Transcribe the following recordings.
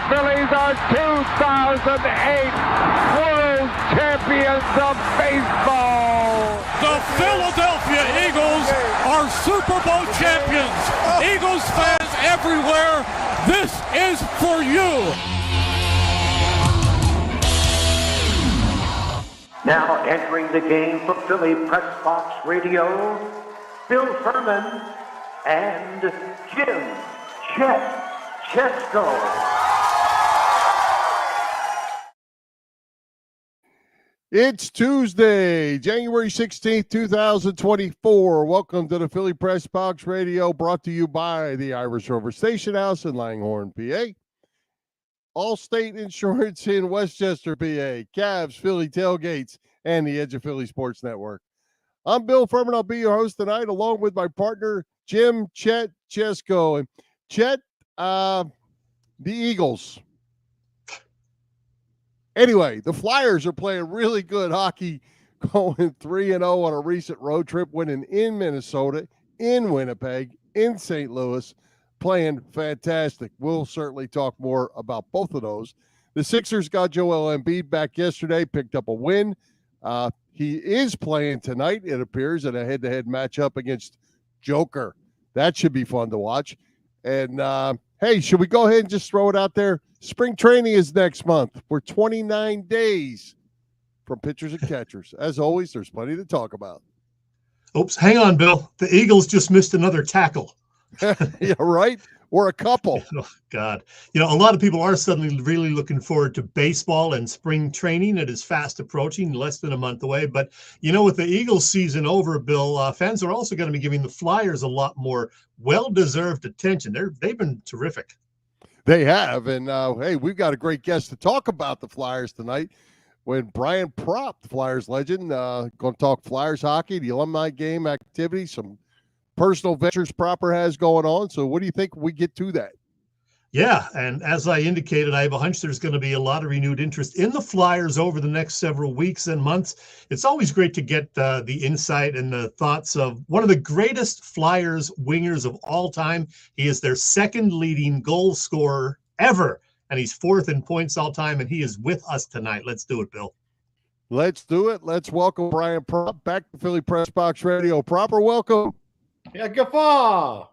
Phillies are 2008 World Champions of Baseball. The Philadelphia Eagles are Super Bowl champions. Eagles fans everywhere, this is for you. Now entering the game for Philly Pressbox Radio, Bill Furman and Jim Chet Chesko. It's Tuesday, January 16th, 2024. Welcome to the Philly Pressbox Radio, brought to you by the Irish Rover Station House in Langhorne, PA. Allstate Insurance in Westchester, PA. Cavs, Philly Tailgates, and the Edge of Philly Sports Network. I'm Bill Furman. I'll be your host tonight, along with my partner, Jim Chet Chesko. And Chet, the Eagles. Anyway, the Flyers are playing really good hockey, going 3-0 on a recent road trip, winning in Minnesota, in Winnipeg, in St. Louis, playing fantastic. We'll certainly talk more about both of those. The Sixers got Joel Embiid back yesterday, picked up a win. He is playing tonight, it appears, in a head-to-head matchup against Joker. That should be fun to watch. And, hey, should we go ahead and just throw it out there? Spring training is next month. We're 29 days from pitchers and catchers. As always, there's plenty to talk about. Oops, hang on, Bill. The Eagles just missed another tackle. Yeah, right? Or a couple. Oh, God. You know, a lot of people are suddenly really looking forward to baseball and spring training. It is fast approaching, less than a month away. But, you know, with the Eagles season over, Bill, fans are also going to be giving the Flyers a lot more well-deserved attention. They've been terrific. They have. And, hey, we've got a great guest to talk about the Flyers tonight. When Brian Propp, the Flyers legend, going to talk Flyers hockey, the alumni game activity, some personal ventures Propper has going on. So what do you think we get to that? Yeah, and as I indicated, I have a hunch there's going to be a lot of renewed interest in the Flyers over the next several weeks and months. It's always great to get the insight and the thoughts of one of the greatest Flyers wingers of all time. He is their second leading goal scorer ever, and he's fourth in points all time, and he is with us tonight. Let's do it, Bill. Let's do it. Let's welcome Brian Propp back to Philly Pressbox Radio. Proper, welcome. Yeah, guffaw.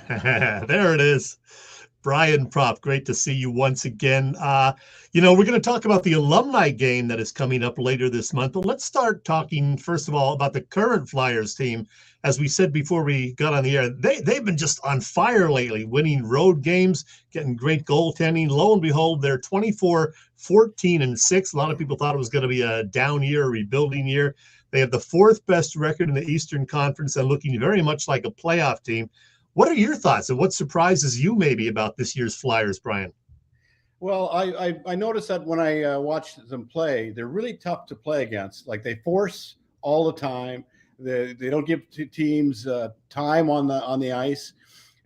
There it is. Brian Propp, great to see you once again. You know, we're going to talk about the alumni game that is coming up later this month, but let's start talking, first of all, about the current Flyers team. As we said before we got on the air, they've been just on fire lately, winning road games, getting great goaltending. Lo and behold, they're 24-14-6. A lot of people thought it was going to be a down year, a rebuilding year. They have the fourth best record in the Eastern Conference and looking very much like a playoff team. What are your thoughts and what surprises you maybe about this year's Flyers, Brian? Well, I noticed that when I watched them play, they're really tough to play against. Like they force all the time. They don't give teams time on the ice,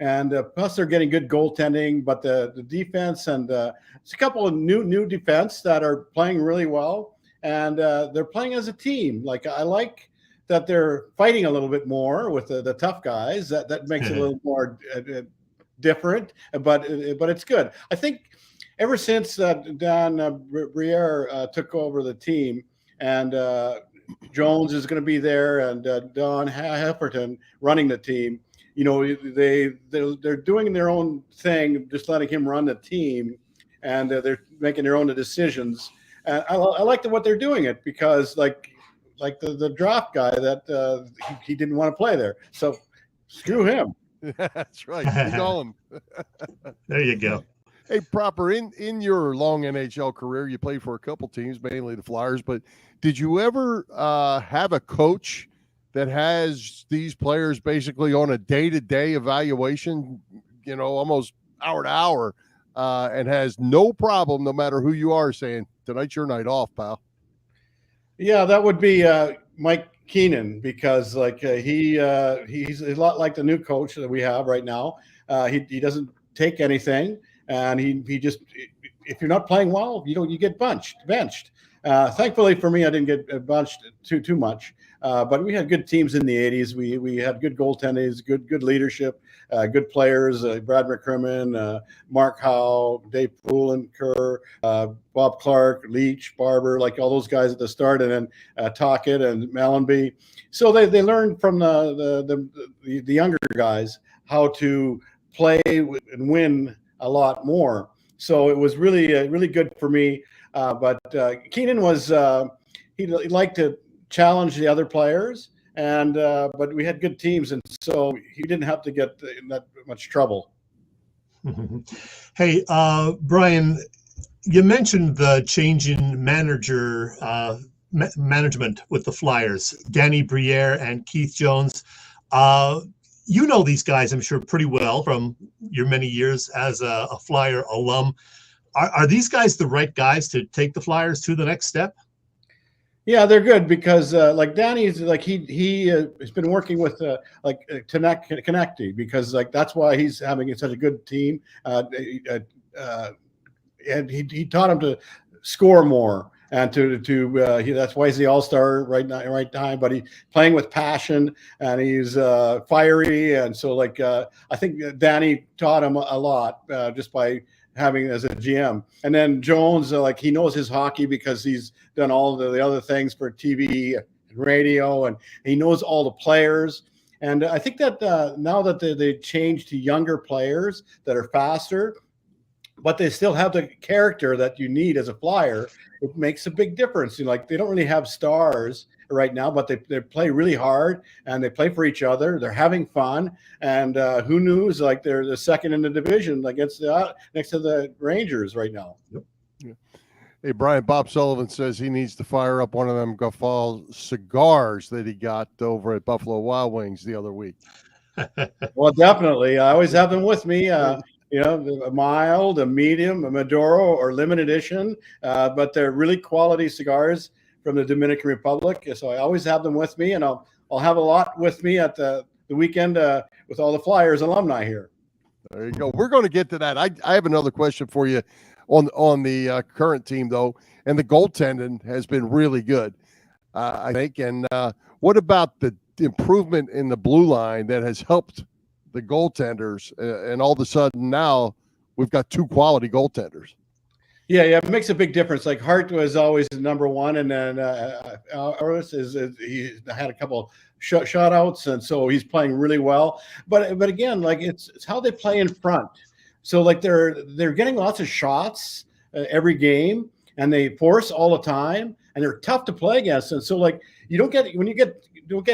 and plus they're getting good goaltending. But the defense and it's a couple of new defense that are playing really well, and they're playing as a team. Like I like that they're fighting a little bit more with the tough guys. That makes it a little more different, but it's good. I think ever since Dan Briere took over the team, and Jones is going to be there, and Don Hefferton running the team, you know, they're doing their own thing, just letting him run the team, and they're making their own decisions. And I like what they're doing it because like the draft guy that he didn't want to play there. So screw him. That's right. He's on. There you go. Hey, Proper, in your long NHL career, you played for a couple teams, mainly the Flyers, but did you ever have a coach that has these players basically on a day-to-day evaluation, you know, almost hour to hour, and has no problem, no matter who you are, saying, tonight's your night off, pal? Yeah, that would be Mike Keenan, because like he's a lot like the new coach that we have right now. He doesn't take anything, and he just, if you're not playing well, you get benched. Thankfully for me, I didn't get bunched too much. But we had good teams in the 80s. We had good goaltending, good leadership, good players, Brad McCrimmon, Mark Howe, Dave Poulin, Kerr, Bob Clark, Leach, Barber, like all those guys at the start, and then Tockett and Mellenby. So they learned from the younger guys how to play and win a lot more. So it was really good for me. But Keenan was he liked to challenge the other players, and but we had good teams, and so he didn't have to get in that much trouble. Hey, Brian, you mentioned the change in management with the Flyers, Danny Briere and Keith Jones. You know these guys, I'm sure, pretty well from your many years as a Flyer alum. Are these guys the right guys to take the Flyers to the next step? Yeah, they're good because like Danny's like he has been working with Connecty because like that's why he's having such a good team. And he taught him to score more and that's why he's the all-star right time. But he's playing with passion and he's fiery, and so like I think Danny taught him a lot just by having as a GM. And then Jones, like he knows his hockey because he's done all the other things for TV and radio, and he knows all the players. And I think that now that they changed to younger players that are faster, but they still have the character that you need as a Flyer, it makes a big difference. You know, like they don't really have stars right now, but they play really hard and they play for each other. They're having fun, and who knows? Like they're the second in the division against next to the Rangers right now. Yep. Yeah. Hey, Brian, Bob Sullivan says he needs to fire up one of them Gaffal cigars that he got over at Buffalo Wild Wings the other week. Well, definitely. I always have them with me. You know, a mild, a medium, a Maduro, or limited edition, but they're really quality cigars from the Dominican Republic. So I always have them with me, and I'll have a lot with me at the weekend with all the Flyers alumni here. There you go. We're going to get to that. I have another question for you on the current team, though, and the goaltending has been really good, I think. And what about the improvement in the blue line that has helped the goaltenders, and all of a sudden now we've got two quality goaltenders? Yeah, it makes a big difference. Like Hart was always the number one, and then he had a couple shutouts, and so he's playing really well. But again, like it's how they play in front. So like they're getting lots of shots every game, and they force all the time, and they're tough to play against. And so like you don't get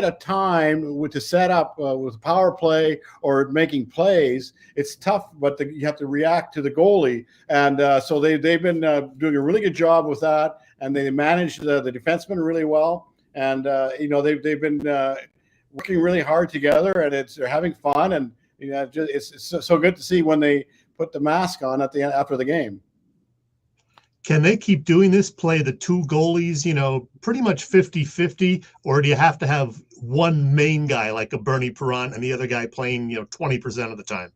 a time to set up with power play or making plays. It's tough, but you have to react to the goalie, and so they've been doing a really good job with that, and they manage the defensemen really well, and they've been working really hard together, and they're having fun, and it's so good to see when they put the mask on at the end after the game. Can they keep doing this, play the two goalies, pretty much 50-50, or do you have to have one main guy like a Bernie Perron and the other guy playing, 20% of the time?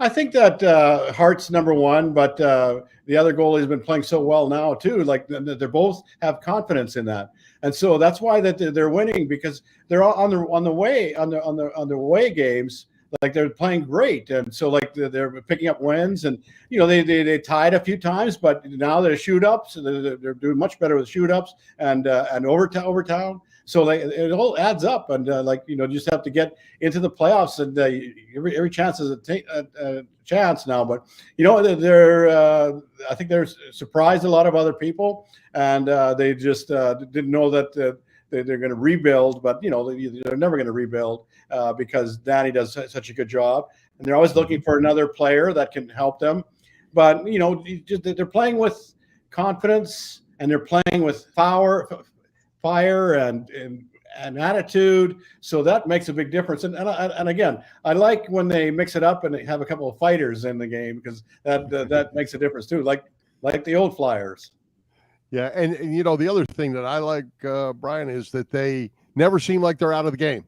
I think that Hart's number one, but the other goalie has been playing so well now too. Like they both have confidence in that, and so that's why that they're winning, because they're on the away games. Like they're playing great, and so like they're picking up wins, and they tied a few times, but now they're shoot ups. They're doing much better with shoot ups and overtime. So it all adds up, and just have to get into the playoffs, and every chance is a chance now. But I think they're surprised a lot of other people, and they just didn't know that they're going to rebuild. But they're never going to rebuild because Danny does such a good job, and they're always looking for another player that can help them. But they're playing with confidence, and they're playing with fire and attitude, so that makes a big difference. And again, I like when they mix it up and they have a couple of fighters in the game, because that makes a difference too, like the old Flyers. Yeah, and the other thing that I like, Brian, is that they never seem like they're out of the game.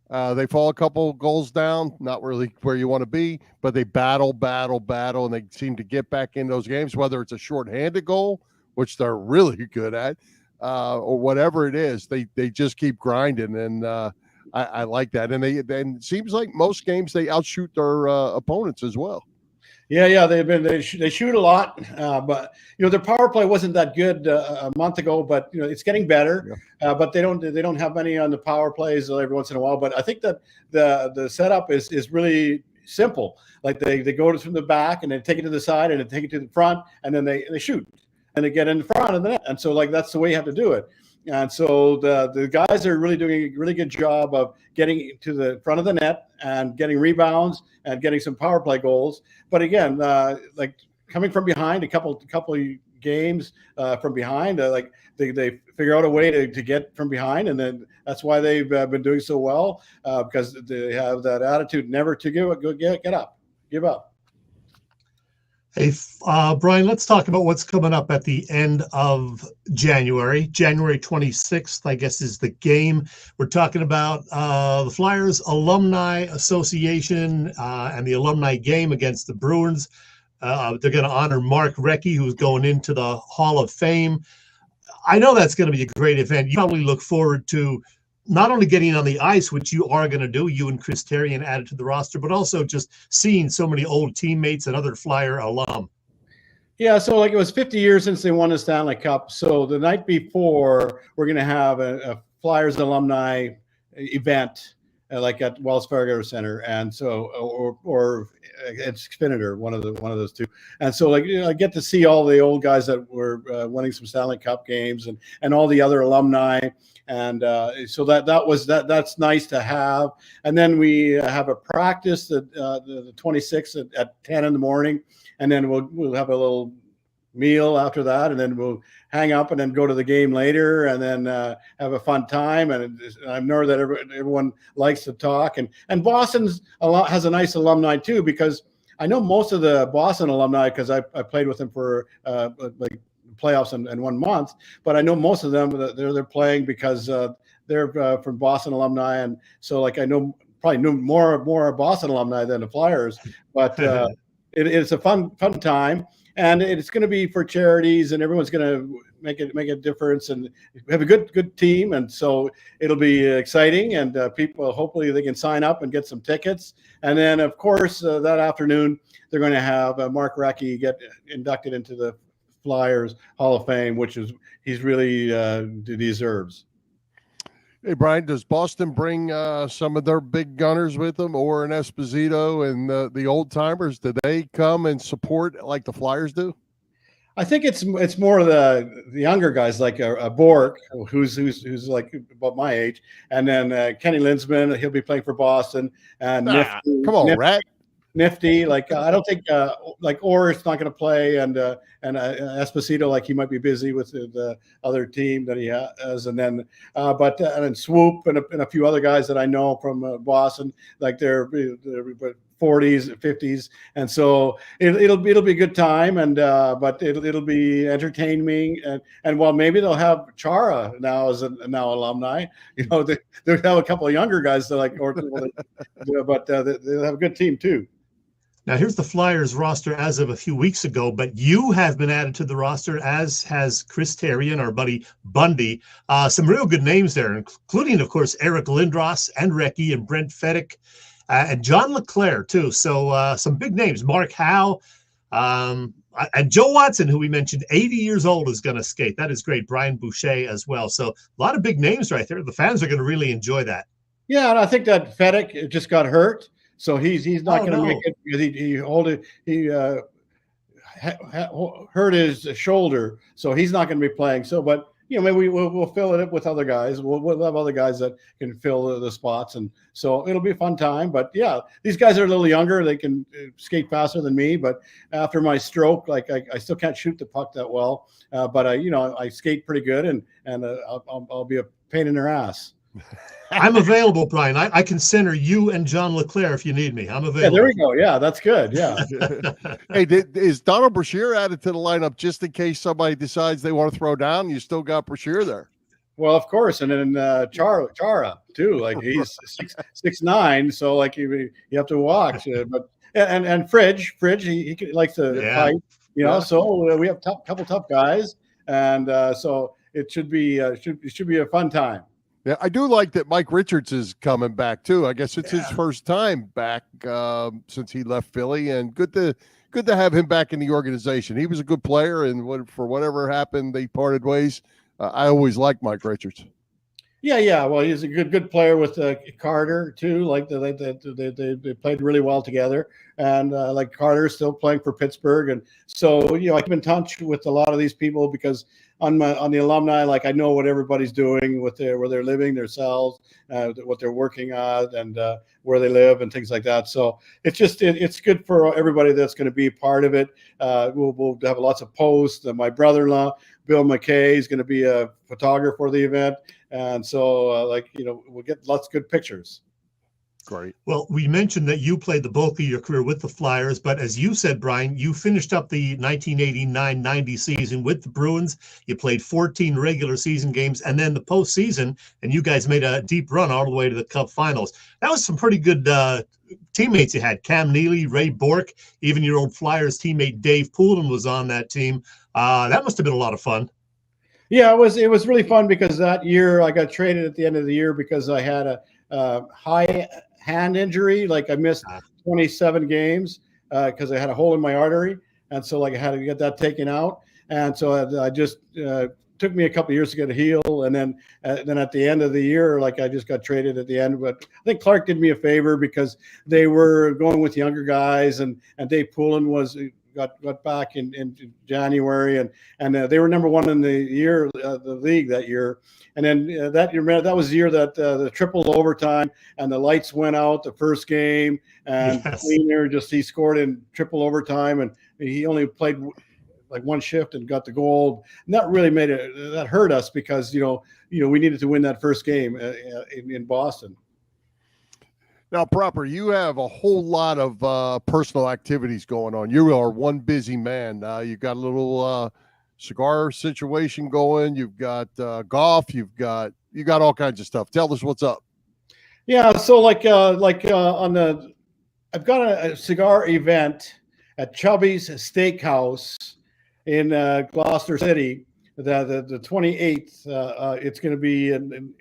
They fall a couple goals down, not really where you want to be, but they battle, and they seem to get back in those games, whether it's a shorthanded goal which they're really good at, or whatever it is, they just keep grinding, and I like that. And it seems like most games they outshoot their opponents as well. Yeah, they shoot a lot, but their power play wasn't that good a month ago, but it's getting better. Yeah. But they don't have many on the power plays every once in a while. But I think that the setup is really simple. Like they go from the back and they take it to the side and they take it to the front, and then they shoot and they get in front of the net. And so that's the way you have to do it. And so the guys are really doing a really good job of getting to the front of the net and getting rebounds and getting some power play goals. But again, like coming from behind, a couple of games from behind, like they figure out a way to get from behind, and then that's why they've been doing so well, because they have that attitude never to give up. Hey, Brian, let's talk about what's coming up at the end of January. January 26th, I guess, is the game. We're talking about the Flyers Alumni Association and the alumni game against the Bruins. They're going to honor Mark Recchi, who's going into the Hall of Fame. I know that's going to be a great event. You probably look forward to not only getting on the ice, which you are going to do, you and Chris Therien added to the roster, but also just seeing so many old teammates and other Flyer alum. Yeah, so it was 50 years since they won the Stanley Cup. So the night before, we're going to have a Flyers alumni event, like at Wells Fargo Center, and so or at Xfiniter, one of those two. And so I get to see all the old guys that were winning some Stanley Cup games and all the other alumni. And so that's nice to have. And then we have a practice the 26th at 10 in the morning, and then we'll have a little meal after that, and then we'll hang up and then go to the game later, and then have a fun time. And I know that everyone likes to talk, and Boston's has a nice alumni too, because I know most of the Boston alumni, because I played with them for playoffs in 1 month, but I know most of them they're playing because they're from Boston alumni, and so I know probably more Boston alumni than the Flyers, but it's a fun time, and it's going to be for charities, and everyone's going to make a difference, and have a good team, and so it'll be exciting, and people hopefully they can sign up and get some tickets, and then of course that afternoon they're going to have Mark Recchi get inducted into the Flyers Hall of Fame, which he's really deserves. Hey, Brian, does Boston bring some of their big gunners with them, or an Esposito and the old timers? Do they come and support like the Flyers do? I think it's more the younger guys, like a Bork, who's like about my age, and then Kenny Linsman, he'll be playing for Boston, and come on, Rat. Nifty, I don't think Orr's not going to play, and Esposito, he might be busy with the other team that he has, and then and then Swoop and a few other guys that I know from Boston, they're 40s, 50s, and so it'll be a good time, and but it'll be entertaining, and while maybe they'll have Chara now as now alumni, they'll have a couple of younger guys but they'll have a good team too. Now, here's the Flyers roster as of a few weeks ago, but you have been added to the roster, as has Chris Therien, our buddy Bundy. Some real good names there, including, of course, Eric Lindros and Recchi and Brent Fedek and John LeClair, too. So some big names. Mark Howe and Joe Watson, who we mentioned, 80 years old, is going to skate. That is great. Brian Boucher as well. So a lot of big names right there. The fans are going to really enjoy that. Yeah, and I think that Fedek just got hurt. So he's not going to make it, because he hurt his shoulder, so he's not going to be playing. So, but maybe we'll fill it up with other guys. We'll have other guys that can fill the spots, and so it'll be a fun time. But yeah, these guys are a little younger; they can skate faster than me. But after my stroke, I still can't shoot the puck that well. But I skate pretty good, and I'll be a pain in their ass. I'm available, Brian. I can center you and John LeClair if you need me. I'm available. Yeah, there we go. Yeah, that's good. Yeah. Hey, is Donald Brashear added to the lineup just in case somebody decides they want to throw down? You still got Brashear there. Well, of course, and then Chara too. He's 6'9", so you have to watch. But and Fridge, he likes to fight. So we have a couple tough guys. and so it should be a fun time. Yeah, I do like that Mike Richards is coming back too. I guess it's his first time back since he left Philly, and good to have him back in the organization. He was a good player, and for whatever happened, they parted ways. I always liked Mike Richards. Yeah. Well, he's a good player with Carter too. Like they played really well together, and like Carter is still playing for Pittsburgh, and so I keep in touch with a lot of these people because on the alumni, like I know what everybody's doing with where they're living, themselves, what they're working on, and where they live and things like that. So it's good for everybody that's going to be part of it. We'll have lots of posts. My brother-in-law, Bill McKay, is going to be a photographer for the event. And so, we'll get lots of good pictures. Great. Well, we mentioned that you played the bulk of your career with the Flyers, but as you said, Brian, you finished up the 1989-90 season with the Bruins. You played 14 regular season games and then the postseason, and you guys made a deep run all the way to the Cup finals. That was some pretty good teammates you had. Cam Neely, Ray Bourque, even your old Flyers teammate Dave Poulin was on that team. That must have been a lot of fun. Yeah, it was really fun because that year I got traded at the end of the year because I had a high hand injury. Like I missed 27 games because I had a hole in my artery, and so I had to get that taken out. And so I just took me a couple of years to get a heal, and then at the end of the year, I just got traded at the end. But I think Clark did me a favor because they were going with younger guys, and Dave Poulin got back in January, and they were number one in the league that year. And then that year, that was the year that the triple overtime and the lights went out the first game, and Cleaner he scored in triple overtime, and he only played like one shift and got the goal. And that really that hurt us because we needed to win that first game in Boston. Now, Proper, you have a whole lot of personal activities going on. You are one busy man. You've got a little cigar situation going. You've got golf. You've got all kinds of stuff. Tell us what's up. Yeah, so I've got a cigar event at Chubby's Steakhouse in Gloucester City. The 28th. It's going to be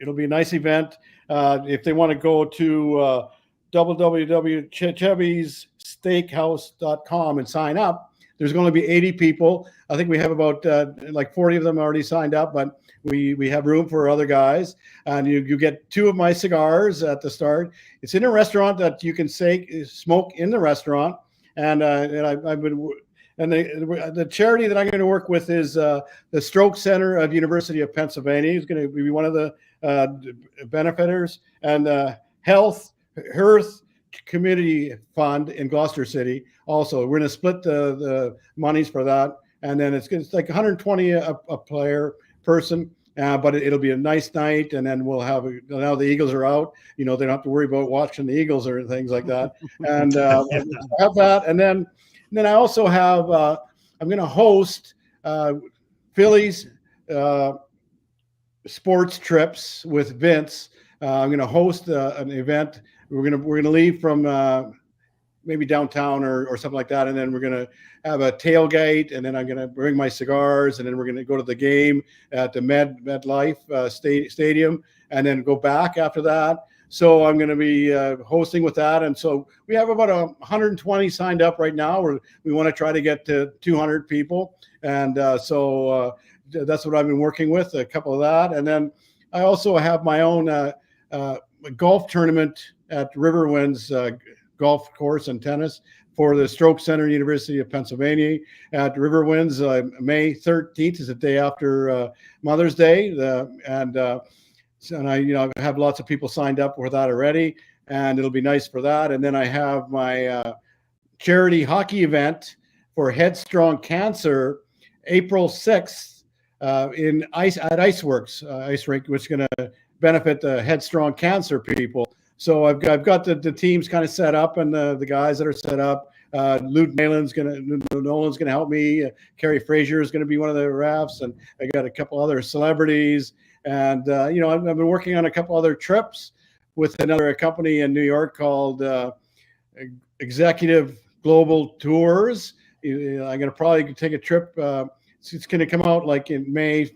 it'll be a nice event. If they want to go to www.chevysteakhouse.com and sign up. There's going to be 80 people. I think we have about 40 of them already signed up, but we have room for other guys. And you get 2 of my cigars at the start. It's in a restaurant that you can smoke in the restaurant. And I've been and the charity that I'm going to work with is the Stroke Center of University of Pennsylvania. It's going to be one of the benefactors, and Hearth Community Fund in Gloucester City. Also, we're going to split the monies for that, and then it's like 120 a person. But it'll be a nice night, and then we'll have now the Eagles are out. They don't have to worry about watching the Eagles or things like that. And have that, and then I also have I'm going to host Phillies sports trips with Vince. I'm going to host an event. We're going to leave from maybe downtown or something like that, and then we're going to have a tailgate, and then I'm going to bring my cigars, and then we're going to go to the game at the MetLife Stadium, and then go back after that. So I'm going to be hosting with that, and so we have about 120 signed up right now. We want to try to get to 200 people, and so that's what I've been working with, a couple of that, and then I also have my own golf tournament at Riverwinds golf course and tennis for the Stroke Center, University of Pennsylvania at Riverwinds. May 13th is the day after Mother's Day, and I have lots of people signed up for that already, and it'll be nice for that. And then I have my charity hockey event for Headstrong Cancer, April 6th at Iceworks ice rink, which is going to benefit the Headstrong Cancer people. So I've got the teams kind of set up, and the guys that are set up. Luke Nolan's going to help me. Carrie Frazier is going to be one of the refs, and I got a couple other celebrities. And I've been working on a couple other trips with another company in New York called Executive Global Tours. I'm going to probably take a trip it's going to come out like in May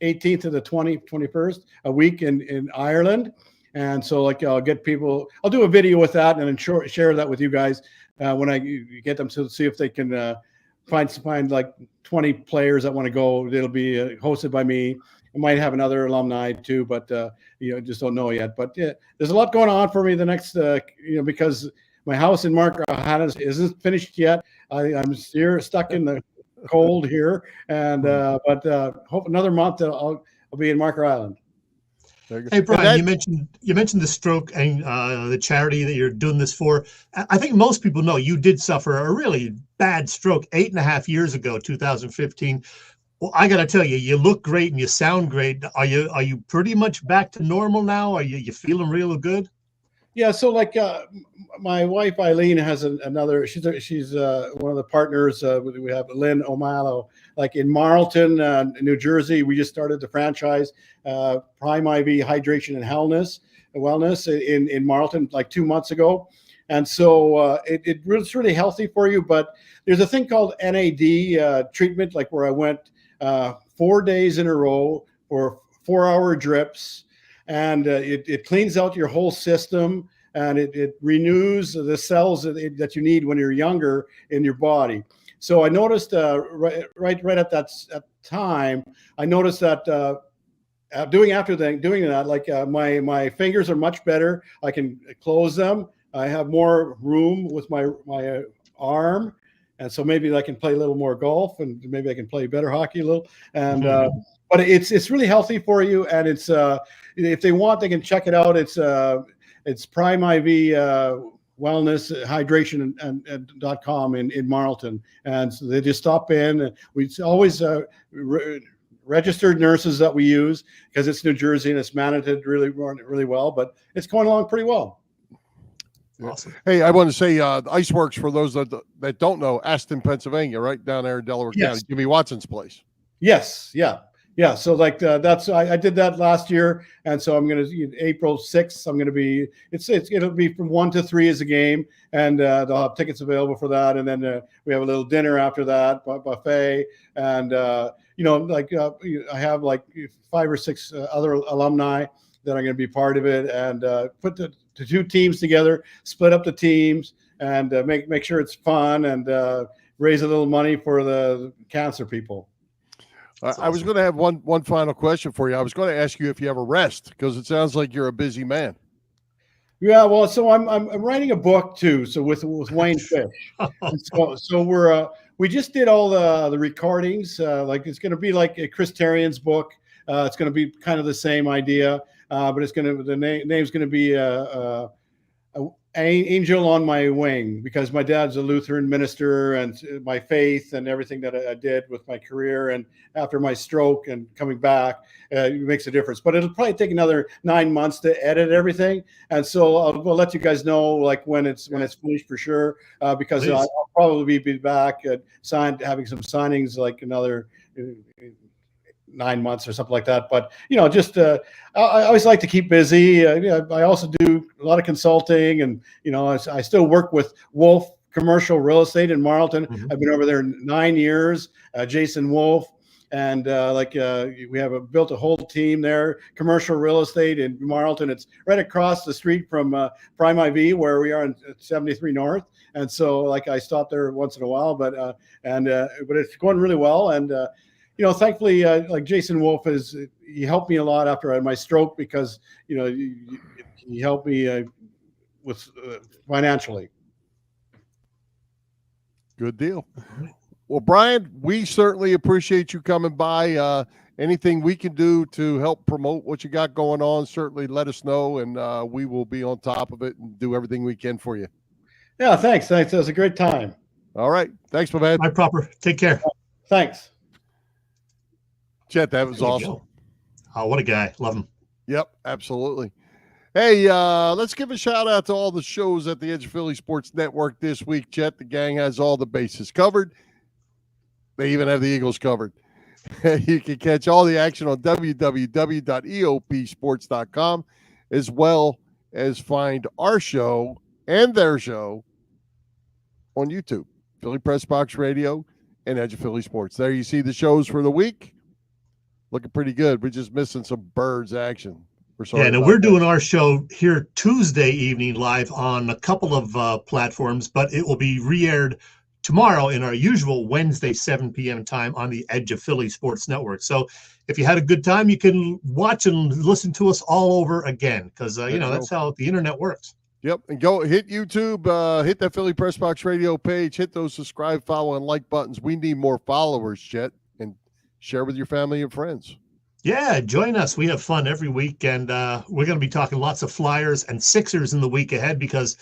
18th to the 21st, a week in Ireland. And so like I'll get people, I'll do a video with that and then share that with you guys when I get them to see if they can find like 20 players that want to go. It'll be hosted by me. I might have another alumni too, but just don't know yet. But yeah, there's a lot going on for me the next, because my house in Margaret isn't finished yet. I'm here stuck in the cold here, and but hope another month I'll be in Marker Island. Hey Brian, you mentioned the stroke and the charity that you're doing this for. I think most people know you did suffer a really bad stroke 8.5 years ago, 2015. Well, I got to tell you, you look great and you sound great. Are you pretty much back to normal now? Are you feeling real good? Yeah, so like my wife Eileen has another. She's one of the partners. We have Lynn O'Malley, like in Marlton, New Jersey. We just started the franchise, Prime IV Hydration and Wellness in Marlton like 2 months ago, and so it's really healthy for you. But there's a thing called NAD treatment, like where I went 4 days in a row for 4-hour drips. And it cleans out your whole system, and it renews the cells that you need when you're younger in your body. So I noticed right at that time, I noticed that doing that, like my fingers are much better. I can close them. I have more room with my arm, and so maybe I can play a little more golf, and maybe I can play better hockey a little. And but it's really healthy for you, and it's if they want, they can check it out. It's Prime IV Wellness Hydration and .com in Marlton, and so they just stop in. We always registered nurses that we use because it's New Jersey and it's managed really well, but it's going along pretty well. Awesome. Hey, I want to say Iceworks, for those that don't know, Aston, Pennsylvania, right down there in Delaware County, Jimmy Watson's place. Yes, yeah. So like that's I did that last year, and so I'm gonna April 6th. I'm gonna be it'll be from 1 to 3 as a game, and they'll have tickets available for that, and then we have a little dinner after that, buffet, and I have like 5 or 6 other alumni that are going to be part of it, and put the 2 teams together, split up the teams, and make sure it's fun, and raise a little money for the cancer people. I was going to have one final question for you. I was going to ask you if you ever rest, because it sounds like you're a busy man. Yeah, well, so I'm writing a book too. So with Wayne Fish, so we just did all the recordings. Like it's going to be like a Chris Therrien's book. It's going to be kind of the same idea, but the name's going to be Angel on My Wing, because my dad's a Lutheran minister, and my faith and everything that I did with my career and after my stroke and coming back makes a difference. But it'll probably take another 9 months to edit everything, and so I'll let you guys know like when it's finished for sure, because I'll probably be back having some signings like another 9 months or something like that. But just I always like to keep busy. I also do a lot of consulting, and I still work with Wolf Commercial Real Estate in Marlton. I've been over there 9 years. Jason Wolf, and we have built a whole team there. Commercial Real Estate in Marlton. It's right across the street from Prime IV, where we are in 73 North. And so like I stop there once in a while, but it's going really well. And thankfully, like Jason Wolf he helped me a lot after my stroke, because he helped me with financially. Good deal. Well, Brian, we certainly appreciate you coming by. Anything we can do to help promote what you got going on, certainly let us know, and we will be on top of it and do everything we can for you. Yeah, thanks. It was a great time. All right. Thanks, my man. My proper. Take care. Thanks. Chet, that was awesome. Oh, what a guy. Love him. Yep, absolutely. Hey, let's give a shout out to all the shows at the Edge of Philly Sports Network this week, Chet. The gang has all the bases covered. They even have the Eagles covered. You can catch all the action on www.eopsports.com, as well as find our show and their show on YouTube. Philly Pressbox Radio and Edge of Philly Sports. There you see the shows for the week. Looking pretty good. We're just missing some Birds action. We're doing our show here Tuesday evening live on a couple of platforms, but it will be re-aired tomorrow in our usual Wednesday 7 p.m. time on the Edge of Philly Sports Network. So if you had a good time, you can watch and listen to us all over again because, that's how the internet works. Yep. And go hit YouTube, hit that Philly Pressbox Radio page, hit those subscribe, follow, and like buttons. We need more followers, Chet, and share with your family and friends. Yeah, join us. We have fun every week, and we're going to be talking lots of Flyers and Sixers in the week ahead because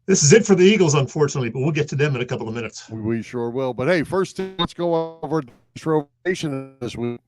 this is it for the Eagles, unfortunately, but we'll get to them in a couple of minutes. We sure will. But, hey, first, let's go over this rotation this week.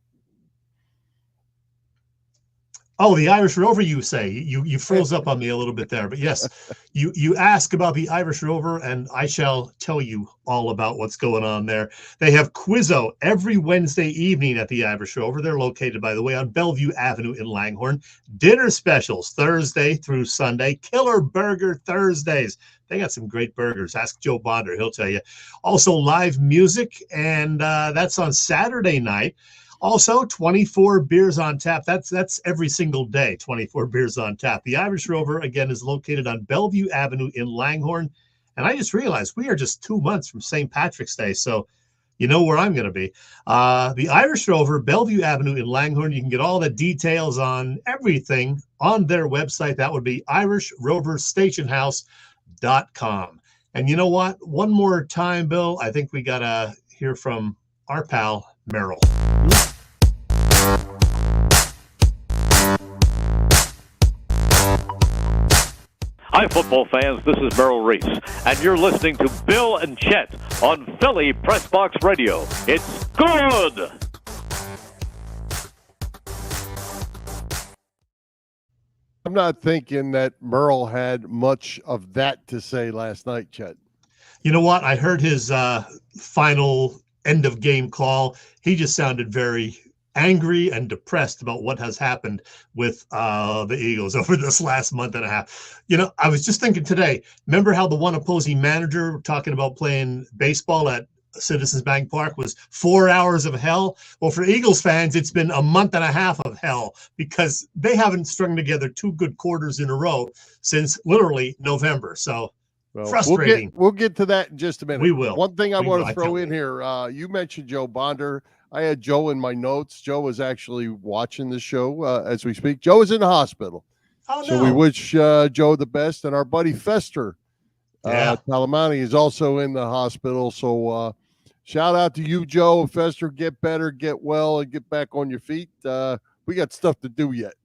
Oh, the Irish Rover, you say. You froze up on me a little bit there. But yes, you ask about the Irish Rover, and I shall tell you all about what's going on there. They have Quizzo every Wednesday evening at the Irish Rover. They're located, by the way, on Bellevue Avenue in Langhorne. Dinner specials Thursday through Sunday. Killer Burger Thursdays. They got some great burgers. Ask Joe Bonder. He'll tell you. Also, live music, and that's on Saturday night. Also, 24 beers on tap. That's every single day, 24 beers on tap. The Irish Rover, again, is located on Bellevue Avenue in Langhorne. And I just realized we are just 2 months from St. Patrick's Day, so you know where I'm going to be. The Irish Rover, Bellevue Avenue in Langhorne. You can get all the details on everything on their website. That would be irishroverstationhouse.com. And you know what? One more time, Bill, I think we got to hear from our pal, Merrill. Hi, football fans. This is Merrill Reese, and you're listening to Bill and Chet on Philly Pressbox Radio. It's good! I'm not thinking that Merle had much of that to say last night, Chet. You know what? I heard his final end-of-game call. He just sounded very angry and depressed about what has happened with the Eagles over this last month and a half. You know, I was just thinking today, remember how the one opposing manager talking about playing baseball at Citizens Bank Park was 4 hours of hell? Well, for Eagles fans, it's been a month and a half of hell because they haven't strung together 2 good quarters in a row since literally November. So frustrating. We'll get to that in just a minute. We will. One thing I want to throw in here, you mentioned Joe Bonder. I had Joe in my notes. Joe is actually watching the show as we speak. Joe is in the hospital. Oh, no. So we wish Joe the best. And our buddy Fester Talamani is also in the hospital. So shout out to you, Joe and Fester. Get better, get well, and get back on your feet. We got stuff to do yet.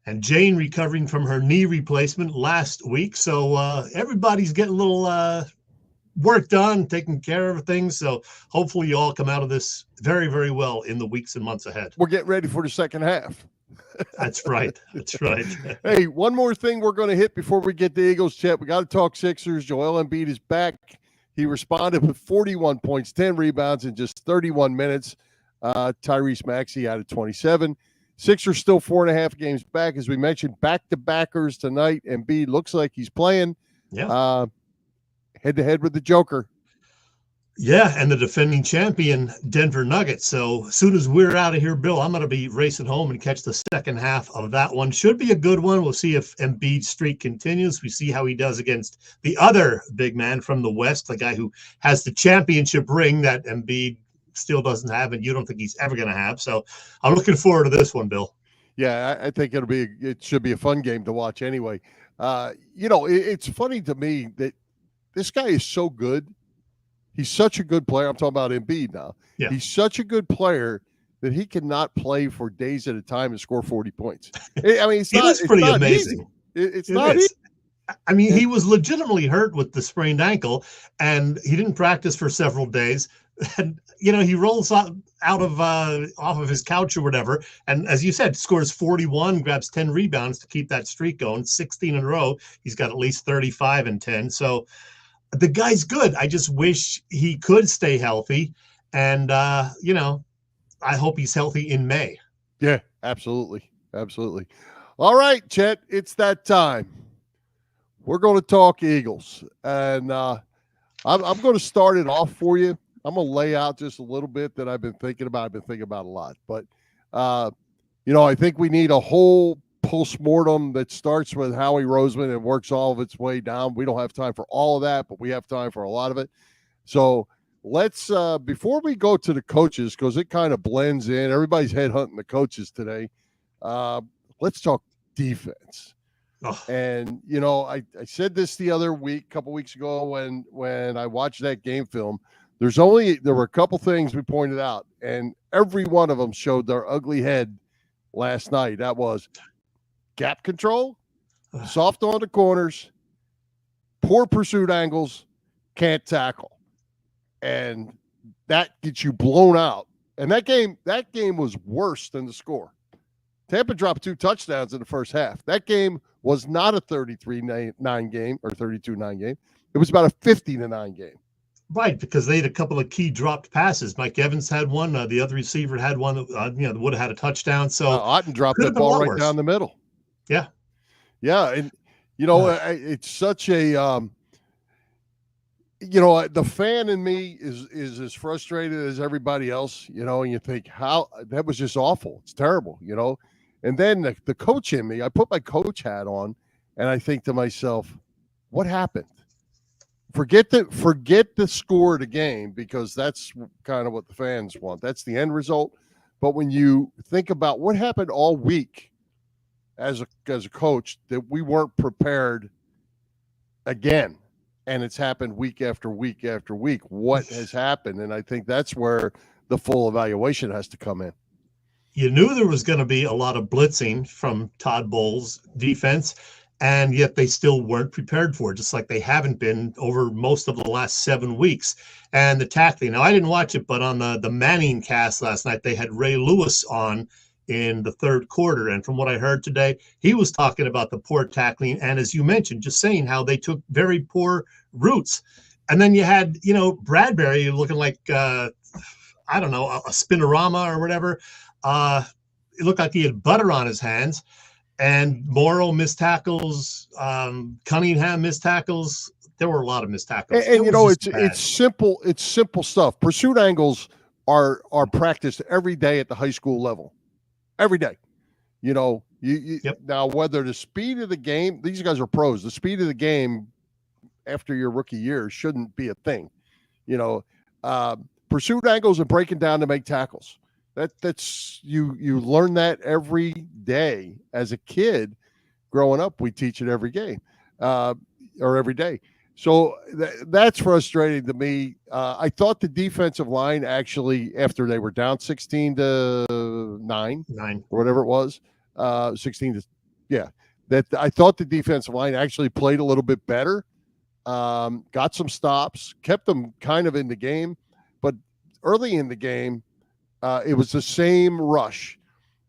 And Jane recovering from her knee replacement last week. So everybody's getting a little work done, taking care of things. So hopefully you all come out of this very, very well in the weeks and months ahead. We're getting ready for the second half. That's right. That's right. Hey, one more thing we're going to hit before we get the Eagles, Chet. We got to talk Sixers. Joel Embiid is back. He responded with 41 points, 10 rebounds in just 31 minutes. Tyrese Maxey out of 27. Sixers still 4.5 games back. As we mentioned, back-to-backers tonight. Embiid looks like he's playing. Yeah. Head-to-head with the Joker. Yeah, and the defending champion, Denver Nuggets. So as soon as we're out of here, Bill, I'm going to be racing home and catch the second half of that one. Should be a good one. We'll see if Embiid's streak continues. We see how he does against the other big man from the West, the guy who has the championship ring that Embiid still doesn't have, and you don't think he's ever going to have. So I'm looking forward to this one, Bill. Yeah, I think it should be a fun game to watch anyway. It's funny to me that this guy is so good. He's such a good player. I'm talking about Embiid now. Yeah. He's such a good player that he cannot play for days at a time and score 40 points. I mean, it's pretty amazing. It's not easy. I mean, he was legitimately hurt with the sprained ankle, and he didn't practice for several days. And, he rolls off of his couch or whatever. And as you said, scores 41, grabs 10 rebounds to keep that streak going, 16 in a row. He's got at least 35 and 10. So the guy's good. I just wish he could stay healthy. And, I hope he's healthy in May. Yeah, absolutely. Absolutely. All right, Chet, it's that time. We're going to talk Eagles. And I'm going to start it off for you. I'm gonna lay out just a little bit that I've been thinking about. I've been thinking about a lot, but I think we need a whole postmortem that starts with Howie Roseman and works all of its way down. We don't have time for all of that, but we have time for a lot of it. So let's before we go to the coaches, because it kind of blends in. Everybody's headhunting the coaches today. Let's talk defense. Oh. And I said this the other week, a couple weeks ago, when I watched that game film. There were a couple things we pointed out, and every one of them showed their ugly head last night. That was gap control, soft on the corners, poor pursuit angles, can't tackle. And that gets you blown out. And that game was worse than the score. Tampa dropped 2 touchdowns in the first half. That game was not a 33-9 game or 32-9 game. It was about a 50-9 game. Right, because they had a couple of key dropped passes. Mike Evans had one. The other receiver had one that would have had a touchdown. So Otten dropped that ball right down the middle. Yeah. Yeah, and it's such a the fan in me is as frustrated as everybody else, and you think, how that was just awful. It's terrible, And then the coach in me, I put my coach hat on, and I think to myself, what happened? Forget the score of the game, because that's kind of what the fans want. That's the end result. But when you think about what happened all week as a coach, that we weren't prepared again, and it's happened week after week after week. What has happened? And I think that's where the full evaluation has to come in. You knew there was going to be a lot of blitzing from Todd Bowles' defense, and yet they still weren't prepared for it, just like they haven't been over most of the last 7 weeks. And the tackling. Now, I didn't watch it, but on the Manning cast last night, they had Ray Lewis on in the third quarter. And from what I heard today, he was talking about the poor tackling. And as you mentioned, just saying how they took very poor routes. And then you had, Bradbury looking like, a spinorama or whatever. It looked like he had butter on his hands. And Morrow missed tackles, Cunningham missed tackles. There were a lot of missed tackles. And it's simple. It's simple stuff. Pursuit angles are practiced every day at the high school level. Every day. Now, whether the speed of the game, these guys are pros. The speed of the game after your rookie year shouldn't be a thing. Pursuit angles and breaking down to make tackles. That's you learn that every day as a kid growing up. We teach it every game or every day. So that's frustrating to me. I thought the defensive line actually, after they were down 16-9 or whatever it was, 16 to, that I thought the defensive line actually played a little bit better, got some stops, kept them kind of in the game. But early in the game, it was the same rush,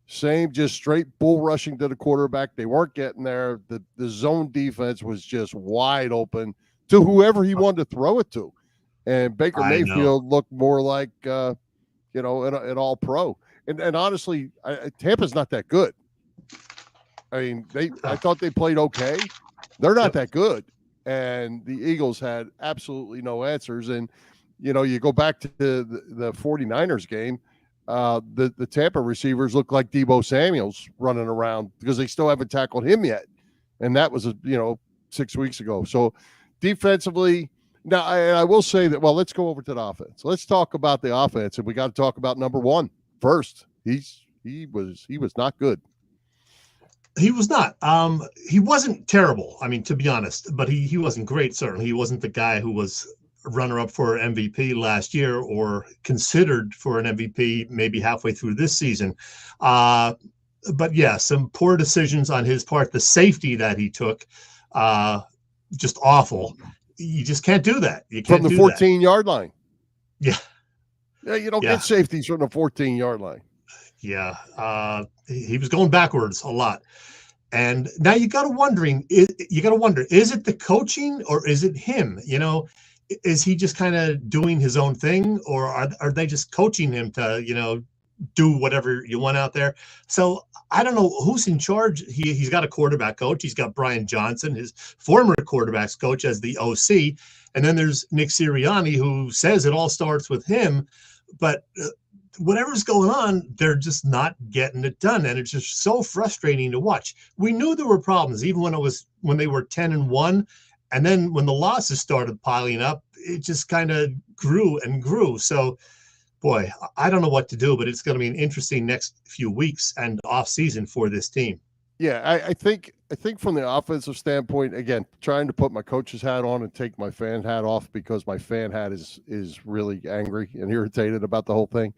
just straight bull rushing to the quarterback. They weren't getting there. The zone defense was just wide open to whoever he wanted to throw it to. And Baker Mayfield looked more like, an all-pro. And honestly, Tampa's not that good. I mean, I thought they played okay. They're not that good. And the Eagles had absolutely no answers. And, you go back to the 49ers game, the Tampa receivers look like Deebo Samuel's running around because they still haven't tackled him yet. And that was, 6 weeks ago. So defensively, now I will say that, well, let's go over to the offense. Let's talk about the offense, and we got to talk about number one first. He was not good. He was not. He wasn't terrible. I mean, to be honest, but he wasn't great. Certainly, he wasn't the guy who was runner-up for MVP last year or considered for an MVP maybe halfway through this season. But yeah, some poor decisions on his part. The safety that he took, just awful. You just can't do that. You can't from the 14-yard line. Yeah. Yeah, you don't get safeties from the 14-yard line. Yeah. He was going backwards a lot. And now you got to wonder, is it the coaching or is it him? Is he just kind of doing his own thing, or are they just coaching him to, do whatever you want out there. So I don't know who's in charge. He's got a quarterback coach. He's got Brian Johnson, his former quarterbacks coach, as the OC. And then there's Nick Sirianni, who says it all starts with him. But whatever's going on, they're just not getting it done. And it's just so frustrating to watch. We knew there were problems, even when they were 10-1. And then when the losses started piling up, it just kind of grew and grew. So, boy, I don't know what to do, but it's going to be an interesting next few weeks and off season for this team. Yeah, I think from the offensive standpoint, again, trying to put my coach's hat on and take my fan hat off, because my fan hat is really angry and irritated about the whole thing.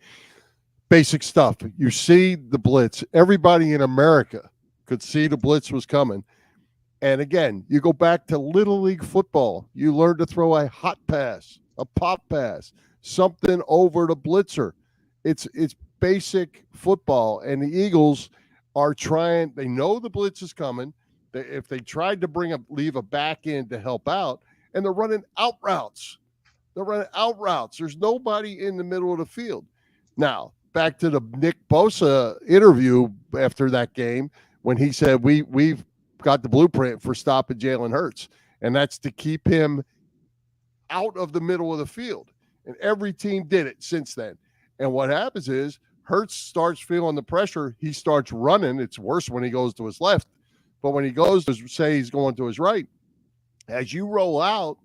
Basic stuff. You see the blitz. Everybody in America could see the blitz was coming. And again, you go back to Little League football. You learn to throw a hot pass, a pop pass, something over the blitzer. It's basic football. And the Eagles are trying. They know the blitz is coming. If they tried to leave a back end to help out, and they're running out routes. There's nobody in the middle of the field. Now, back to the Nick Bosa interview after that game, when he said we've got the blueprint for stopping Jalen Hurts, and that's to keep him out of the middle of the field. And every team did it since then. And what happens is Hurts starts feeling the pressure. He starts running. It's worse when he goes to his left. But when he goes to say he's going to his right, as you roll out,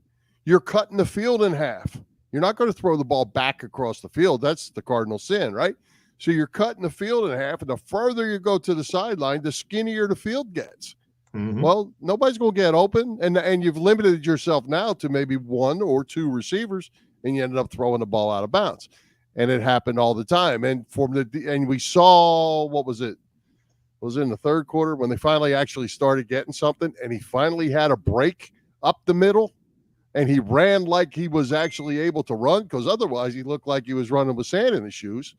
you're cutting the field in half. You're not going to throw the ball back across the field. That's the cardinal sin, right? So you're cutting the field in half, and the further you go to the sideline, the skinnier the field gets. Mm-hmm. Well, nobody's going to get open, and you've limited yourself now to maybe one or two receivers, and you ended up throwing the ball out of bounds. And it happened all the time. And we saw, what was it? It was in the third quarter when they finally actually started getting something, and he finally had a break up the middle, and he ran like he was actually able to run, because otherwise he looked like he was running with sand in his shoes.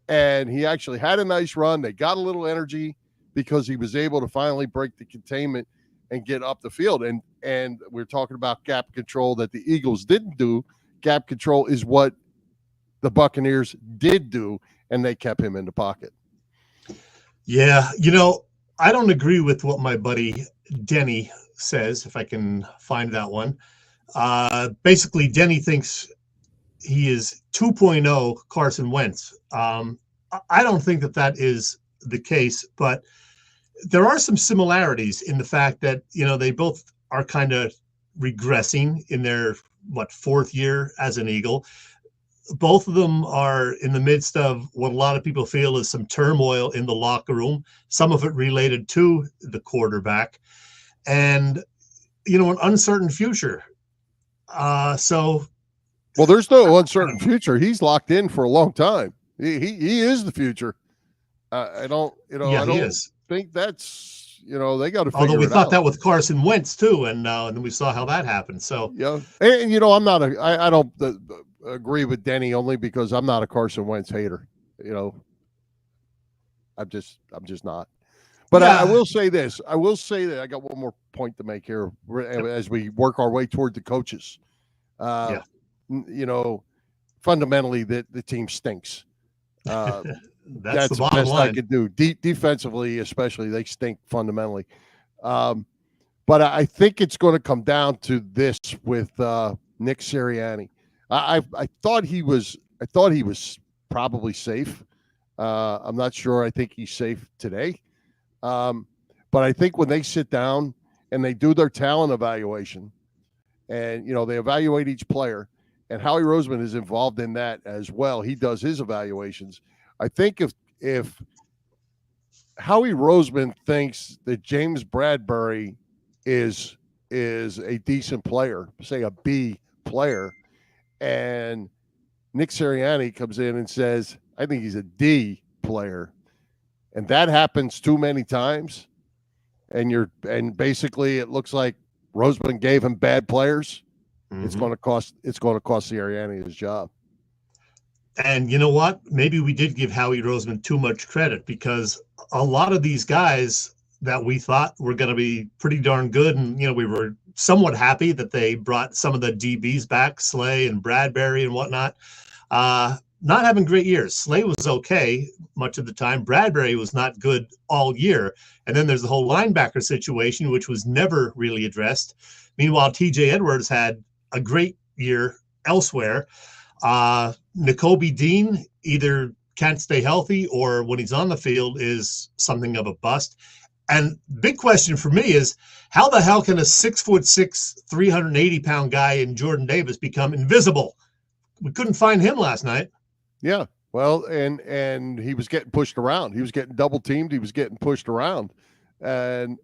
And he actually had a nice run. They got a little energy because he was able to finally break the containment and get up the field. And we're talking about gap control that the Eagles didn't do. Gap control is what the Buccaneers did do, and they kept him in the pocket. Yeah, I don't agree with what my buddy Denny says, if I can find that one. Basically, Denny thinks he is 2.0 Carson Wentz. I don't think that is the case, but there are some similarities in the fact that, they both are kind of regressing in their, fourth year as an Eagle. Both of them are in the midst of what a lot of people feel is some turmoil in the locker room, some of it related to the quarterback, and, an uncertain future. Well, there's no uncertain future. He's locked in for a long time. He is the future. I don't think that's, they got to figure it out. Although we thought that with Carson Wentz too, and then we saw how that happened. So yeah, and I don't agree with Denny only because I'm not a Carson Wentz hater. I'm just not. But yeah. I will say this. I will say that I got one more point to make here as we work our way toward the coaches. Fundamentally, the team stinks. That's the best line I could do. Defensively, especially, they stink fundamentally. But I think it's going to come down to this with Nick Sirianni. I thought he was probably safe. I'm not sure. I think he's safe today. But I think when they sit down and they do their talent evaluation, and they evaluate each player, and Howie Roseman is involved in that as well. He does his evaluations. I think if Howie Roseman thinks that James Bradbury is a decent player, say a B player, and Nick Sirianni comes in and says, I think he's a D player, and that happens too many times, and basically it looks like Roseman gave him bad players. Mm-hmm. It's going to cost Sirianni his job. And you know what? Maybe we did give Howie Roseman too much credit, because a lot of these guys that we thought were going to be pretty darn good, and we were somewhat happy that they brought some of the DBs back, Slay and Bradbury and whatnot. not having great years. Slay was okay much of the time. Bradbury was not good all year. And then there's the whole linebacker situation, which was never really addressed. Meanwhile, TJ Edwards had a great year elsewhere. Nakobe Dean either can't stay healthy or when he's on the field is something of a bust. And big question for me is, how the hell can a 6'6", 380-pound guy in Jordan Davis become invisible? We couldn't find him last night. Yeah, well, and he was getting pushed around. He was getting double teamed. He was getting pushed around, and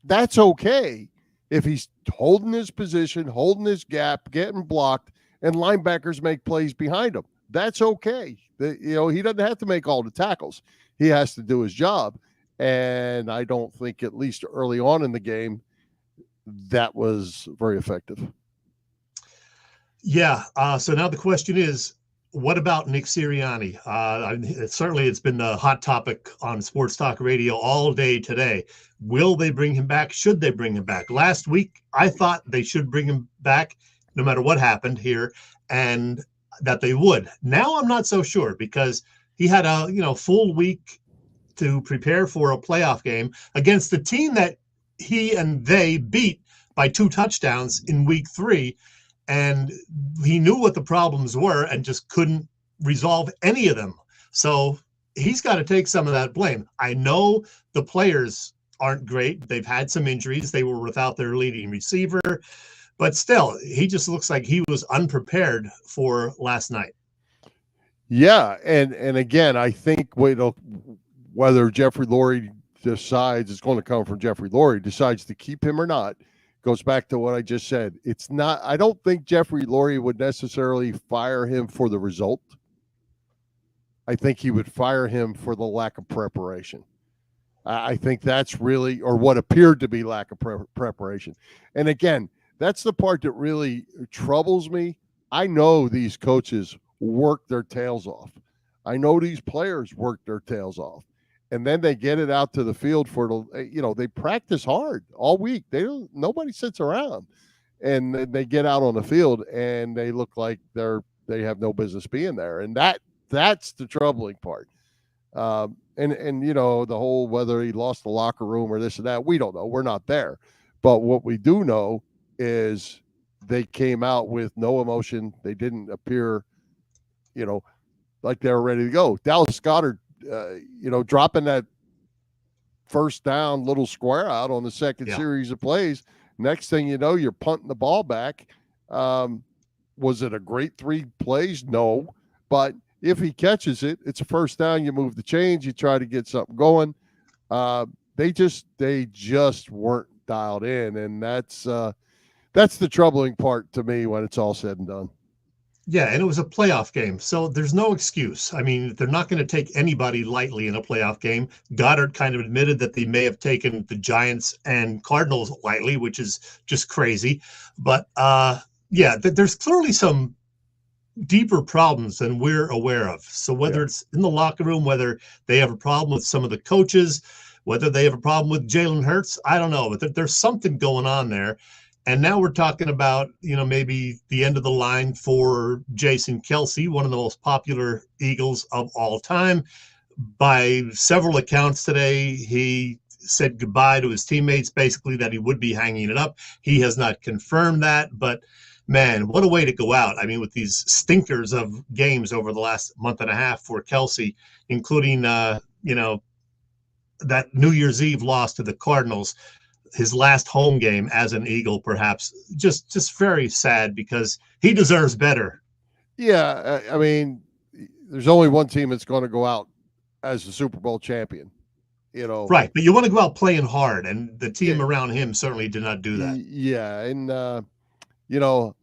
that's okay if he's holding his position, holding his gap, getting blocked, and linebackers make plays behind him. That's okay. He doesn't have to make all the tackles. He has to do his job. And I don't think, at least early on in the game, that was very effective. Yeah. So now the question is, what about Nick Sirianni? Certainly it's been the hot topic on Sports Talk Radio all day today. Will they bring him back? Should they bring him back? Last week, I thought they should bring him back no matter what happened here, and that they would. Now I'm not so sure, because he had a full week to prepare for a playoff game against the team that he and they beat by 2 touchdowns in week 3. And he knew what the problems were and just couldn't resolve any of them. So he's got to take some of that blame. I know the players aren't great. They've had some injuries. They were without their leading receiver, but still, he just looks like he was unprepared for last night. Yeah. And again, I think whether Jeffrey Lurie decides, it's going to come from Jeffrey Lurie, decides to keep him or not, goes back to what I just said. It's not, I don't think Jeffrey Lurie would necessarily fire him for the result. I think he would fire him for the lack of preparation. I think that's really, or what appeared to be lack of preparation. And again, that's the part that really troubles me. I know these coaches work their tails off. I know these players work their tails off. And then they get it out to the field they practice hard all week. Nobody sits around, and they get out on the field and they look like they have no business being there. And that's the troubling part. And the whole, whether he lost the locker room or this and that, we don't know. We're not there. But what we do know is they came out with no emotion. They didn't appear, like they were ready to go. Dallas Goedert, dropping that first down little square out on the second series of plays. Next thing you know, you're punting the ball back. Was it a great 3 plays? No. But if he catches it, it's a first down. You move the chains. You try to get something going. They just weren't dialed in. And that's the troubling part to me when it's all said and done. Yeah, and it was a playoff game, so there's no excuse. I mean, they're not going to take anybody lightly in a playoff game. Goddard kind of admitted that they may have taken the Giants and Cardinals lightly, which is just crazy. But, there's clearly some deeper problems than we're aware of. So whether it's in the locker room, whether they have a problem with some of the coaches, whether they have a problem with Jalen Hurts, I don't know. But there's something going on there. And now we're talking about, maybe the end of the line for Jason Kelce, one of the most popular Eagles of all time. By several accounts today, he said goodbye to his teammates, basically that he would be hanging it up. He has not confirmed that, but man, what a way to go out. I mean, with these stinkers of games over the last month and a half for Kelce, including, that New Year's Eve loss to the Cardinals, his last home game as an Eagle, perhaps just very sad because he deserves better. Yeah. I mean, there's only one team that's going to go out as the Super Bowl champion, Right. But you want to go out playing hard, and the team around him certainly did not do that. Yeah. And,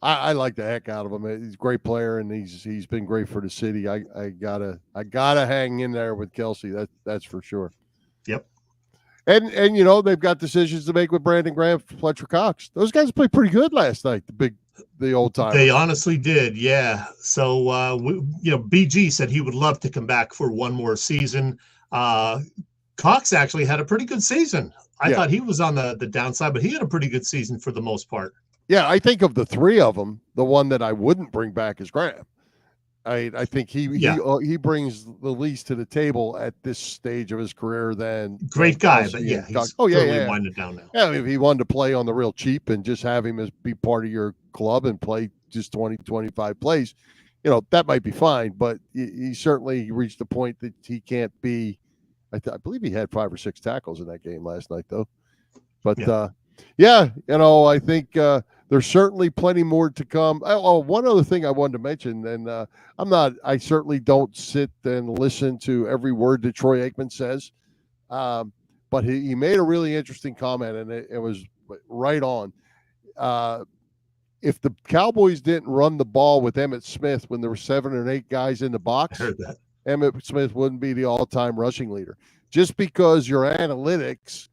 I like the heck out of him. He's a great player, and he's been great for the city. I gotta hang in there with Kelce. That's for sure. Yep. And they've got decisions to make with Brandon Graham, Fletcher Cox. Those guys played pretty good last night. The old time. They honestly did, yeah. So BG said he would love to come back for one more season. Cox actually had a pretty good season. I thought he was on the downside, but he had a pretty good season for the most part. Yeah, I think of the 3 of them, the one that I wouldn't bring back is Graham. I think he brings the least to the table at this stage of his career than great guy, Kelce but yeah, and he's totally winding down now. Yeah, if he wanted to play on the real cheap and just have him as be part of your club and play just 20, 25 plays, that might be fine. But he certainly reached the point that he can't be. I believe he had 5 or 6 tackles in that game last night, though. But I think there's certainly plenty more to come. Oh, one other thing I wanted to mention, and I certainly don't sit and listen to every word that Troy Aikman says, but he made a really interesting comment, and it was right on. If the Cowboys didn't run the ball with Emmitt Smith when there were 7 or 8 guys in the box, I heard that. Emmitt Smith wouldn't be the all-time rushing leader. Just because your analytics,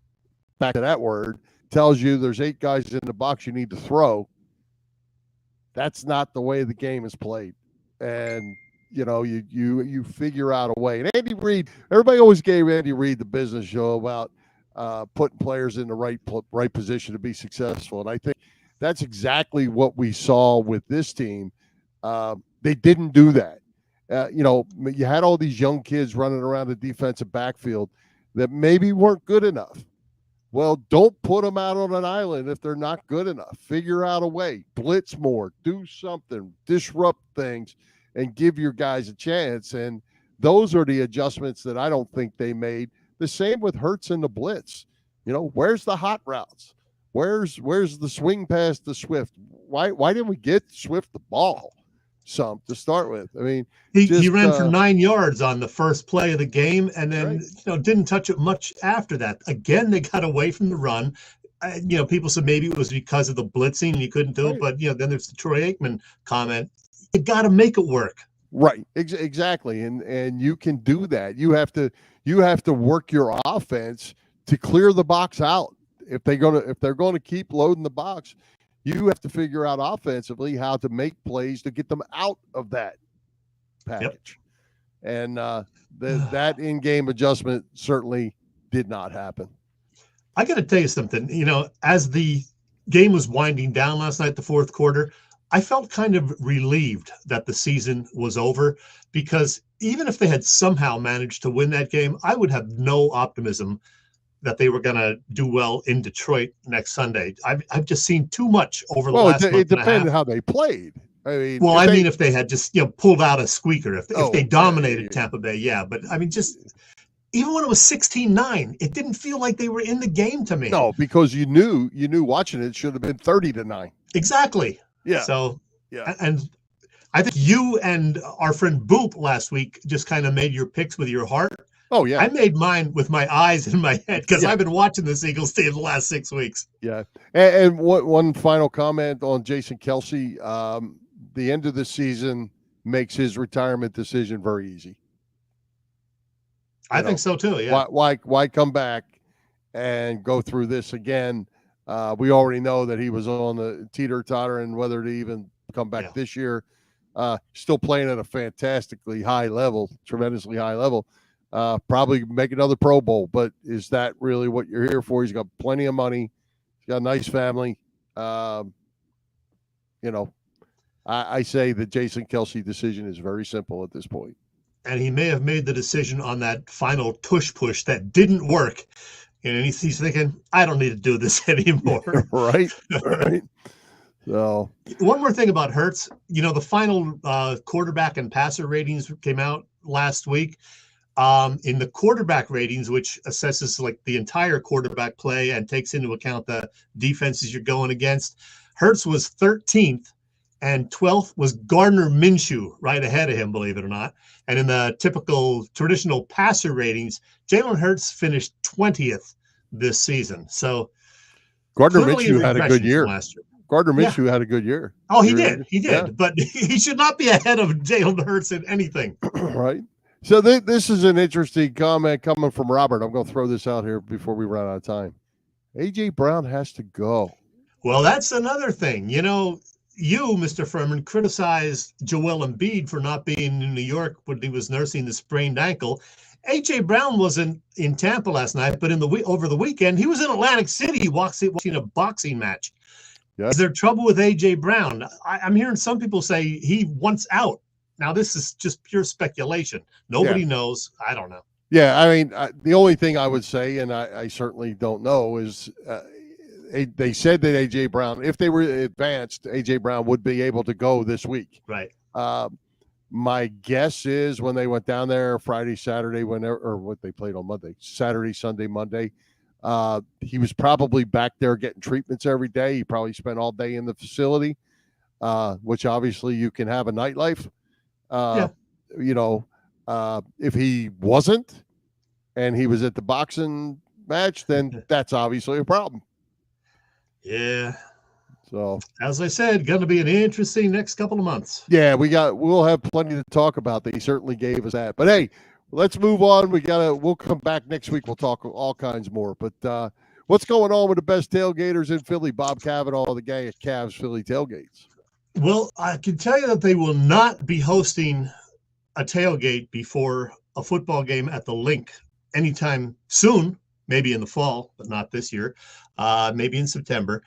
back to that word, tells you there's 8 guys in the box you need to throw, that's not the way the game is played. And you figure out a way. And Andy Reid, everybody always gave Andy Reid the business show about putting players in the right position to be successful. And I think that's exactly what we saw with this team. They didn't do that. You had all these young kids running around the defensive backfield that maybe weren't good enough. Well, don't put them out on an island if they're not good enough. Figure out a way. Blitz more. Do something. Disrupt things and give your guys a chance. And those are the adjustments that I don't think they made. The same with Hurts and the blitz. Where's the hot routes? Where's the swing past the Swift? Why didn't we get Swift the ball some to start with? I mean, he ran for 9 yards on the first play of the game, and then didn't touch it much after that. Again, they got away from the run. People said maybe it was because of the blitzing and you couldn't do it, but then there's the Troy Aikman comment. You got to make it work. Right, exactly, and you can do that. You have to work your offense to clear the box out. If they're going to keep loading the box, you have to figure out offensively how to make plays to get them out of that package. Yep. And that in-game adjustment certainly did not happen. I got to tell you something. As the game was winding down last night, the fourth quarter, I felt kind of relieved that the season was over, because even if they had somehow managed to win that game, I would have no optimism that they were going to do well in Detroit next Sunday. I've just seen too much over the last month and a half. It depended how they played. I mean, if they had just pulled out a squeaker, if they dominated Tampa Bay, but I mean, just even when it was 16-9, it didn't feel like they were in the game to me. No, because you knew watching it should have been 30-9. Exactly. Yeah. So and I think you and our friend Boop last week just kind of made your picks with your heart. Oh, yeah. I made mine with my eyes and my head because I've been watching this Eagles team the last 6 weeks. Yeah. And one final comment on Jason Kelce. The end of the season makes his retirement decision very easy. I think so, too, yeah. Why come back and go through this again? We already know that he was on the teeter-totter and whether to even come back this year. Still playing at a fantastically high level, tremendously high level. Probably make another Pro Bowl, but is that really what you're here for? He's got plenty of money. He's got a nice family. I say the Jason Kelce decision is very simple at this point. And he may have made the decision on that final tush push that didn't work. And he's thinking, I don't need to do this anymore. Right. So one more thing about Hurts. The final quarterback and passer ratings came out last week. In the quarterback ratings, which assesses like the entire quarterback play and takes into account the defenses you're going against, Hurts was 13th, and 12th was Gardner Minshew, right ahead of him, believe it or not. And in the typical traditional passer ratings, Jalen Hurts finished 20th this season. So Gardner Minshew had a good year last year. Gardner Minshew had a good year. Oh, he did. Yeah. But he should not be ahead of Jalen Hurts in anything. Right. So this is an interesting comment coming from Robert. I'm going to throw this out here before we run out of time. A.J. Brown has to go. Well, that's another thing. You, Mr. Furman, criticized Joel Embiid for not being in New York when he was nursing the sprained ankle. A.J. Brown wasn't in Tampa last night, but over the weekend, he was in Atlantic City watching a boxing match. Yeah. Is there trouble with A.J. Brown? I'm hearing some people say he wants out. Now, this is just pure speculation. Nobody knows. I don't know. Yeah, I mean, the only thing I would say, and I certainly don't know, is they said that A.J. Brown, if they were advanced, A.J. Brown would be able to go this week. Right. My guess is when they went down there Friday, Saturday, or what they played on Monday, Saturday, Sunday, Monday, he was probably back there getting treatments every day. He probably spent all day in the facility, which obviously you can have a nightlife. If he wasn't and he was at the boxing match, then that's obviously a problem. Yeah. So, as I said, going to be an interesting next couple of months. Yeah, we'll have plenty to talk about. They certainly gave us that. But hey, let's move on. We'll come back next week. We'll talk all kinds more. But what's going on with the best tailgaters in Philly? Bob Cavanaugh, the guy at Cavs Philly Tailgates. Well, I can tell you that they will not be hosting a tailgate before a football game at the Link anytime soon, maybe in the fall, but not this year, maybe in September.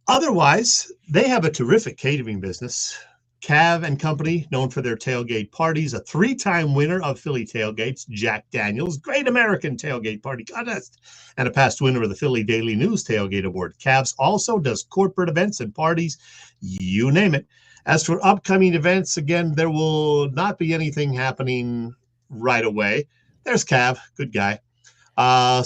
Otherwise, they have a terrific catering business. Cav and Company, known for their tailgate parties, a 3-time winner of Philly Tailgates, Jack Daniels, Great American Tailgate Party Contest, and a past winner of the Philly Daily News Tailgate Award. Cavs also does corporate events and parties, you name it. As for upcoming events, again, there will not be anything happening right away. There's Cav, good guy. No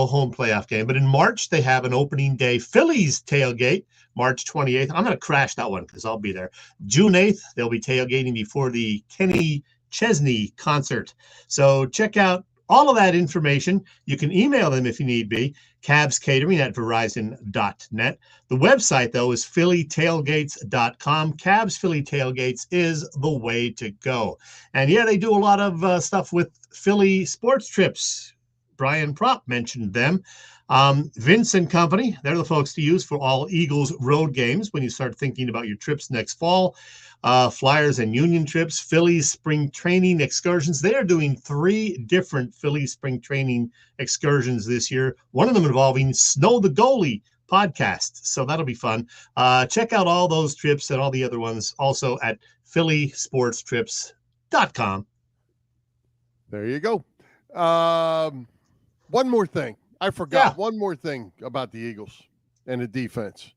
home playoff game. But in March, they have an opening day Phillies tailgate, March 28th. I'm going to crash that one because I'll be there. June 8th, they'll be tailgating before the Kenny Chesney concert. So check out all of that information. You can email them if you need be, cabscatering@verizon.net. The website, though, is phillytailgates.com. Cavs Philly Tailgates is the way to go. And, yeah, they do a lot of stuff with Philly sports trips. Brian Propp mentioned them. Vince and Company, they're the folks to use for all Eagles road games when you start thinking about your trips next fall. Flyers and Union trips, Phillies spring training excursions. They are doing 3 different Phillies spring training excursions this year, one of them involving Snow the Goalie podcast. So that'll be fun. Check out all those trips and all the other ones also at phillysportstrips.com. There you go. One more thing. I forgot one more thing about the Eagles and the defense.